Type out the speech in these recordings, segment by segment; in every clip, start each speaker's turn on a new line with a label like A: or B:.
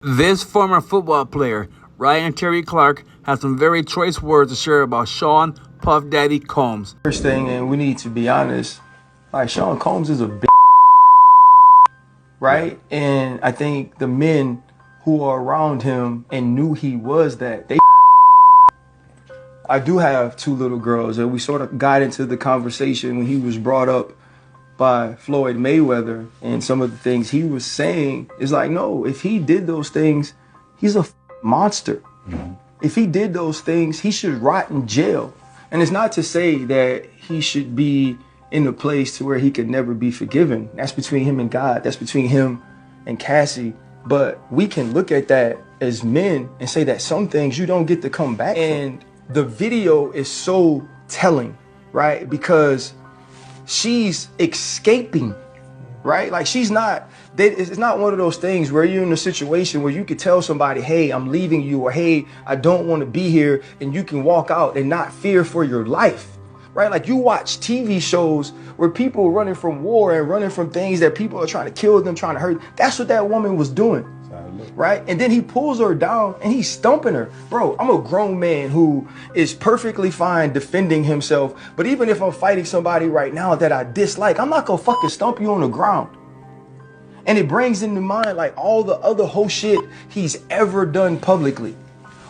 A: This former football player, Ryan Terry Clark, has some very choice words to share about Sean Puff Daddy Combs.
B: First thing, and we need to be honest, like Sean Combs is a bitch, right? And I think the men who are around him and knew he was that, they I do have two little girls, and we sort of got into the conversation when he was brought up by Floyd Mayweather, and some of the things he was saying is like, no, if he did those things, he's a monster. If he did those things, he should rot in jail. And it's not to say that he should be in a place to where he could never be forgiven. That's between him and God. That's between him and Cassie. But we can look at that as men and say that some things you don't get to come back from. And the video is so telling, right? Because she's escaping, right? Like it's not one of those things where you're in a situation where you could tell somebody, hey, I'm leaving you, or hey, I don't want to be here, and you can walk out and not fear for your life, right? Like you watch TV shows where people running from war and running from things that people are trying to kill them, trying to hurt. That's what that woman was doing, right? And then he pulls her down and he's stumping her. Bro, I'm a grown man who is perfectly fine defending himself, but even if I'm fighting somebody right now that I dislike, I'm not gonna fucking stump you on the ground. And it brings into mind like all the other whole shit he's ever done publicly.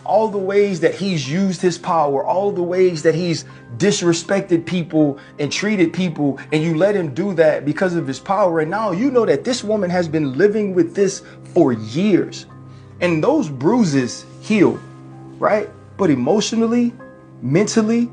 B: All the ways that he's used his power, all the ways that he's disrespected people and treated people, and you let him do that because of his power. And now you know that this woman has been living with this for years. And those bruises heal, right? But emotionally, mentally,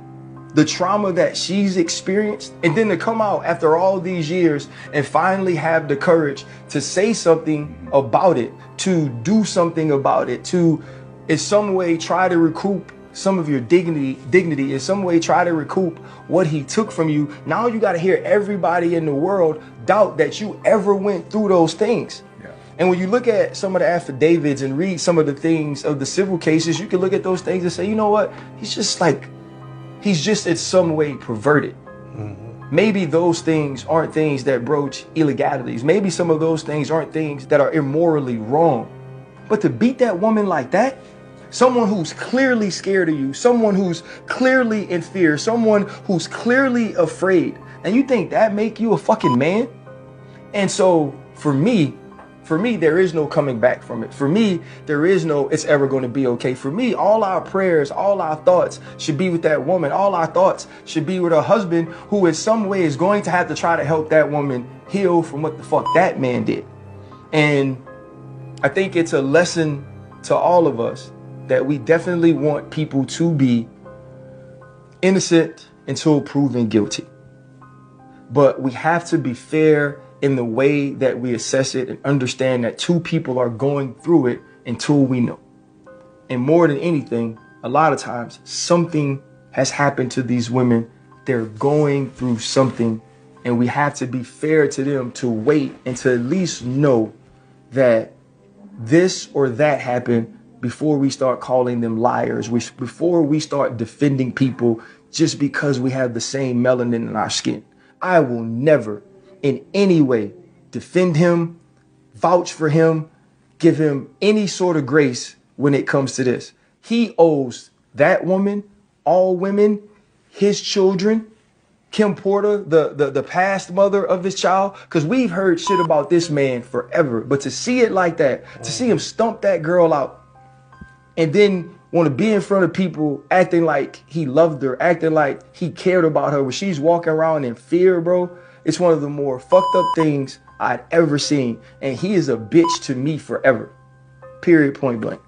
B: the trauma that she's experienced, and then to come out after all these years and finally have the courage to say something about it, to do something about it, to in some way try to recoup some of your dignity, in some way try to recoup what he took from you. Now you got to hear everybody in the world doubt that you ever went through those things. Yeah. And when you look at some of the affidavits and read some of the things of the civil cases, you can look at those things and say, you know what? He's just in some way perverted. Maybe those things aren't things that broach illegalities. Maybe some of those things aren't things that are immorally wrong. But to beat that woman like that, someone who's clearly scared of you, someone who's clearly in fear, someone who's clearly afraid, and you think that make you a fucking man? And so for me, there is no coming back from it. For me, there is no it's ever going to be okay. For me, all our prayers, all our thoughts should be with that woman. All our thoughts should be with her husband, who in some way is going to have to try to help that woman heal from what the fuck that man did. And I think it's a lesson to all of us that we definitely want people to be innocent until proven guilty. But we have to be fair in the way that we assess it and understand that two people are going through it until we know. And more than anything, a lot of times something has happened to these women. They're going through something, and we have to be fair to them to wait and to at least know that this or that happened before we start calling them liars, before we start defending people just because we have the same melanin in our skin. I will never in any way defend him, vouch for him, give him any sort of grace when it comes to this. He owes that woman, all women, his children, Kim Porter, the past mother of his child, because we've heard shit about this man forever. But to see it like that, to see him stump that girl out and then want to be in front of people acting like he loved her, acting like he cared about her when she's walking around in fear, bro. It's one of the more fucked up things I'd ever seen. And he is a bitch to me forever. Period, point blank.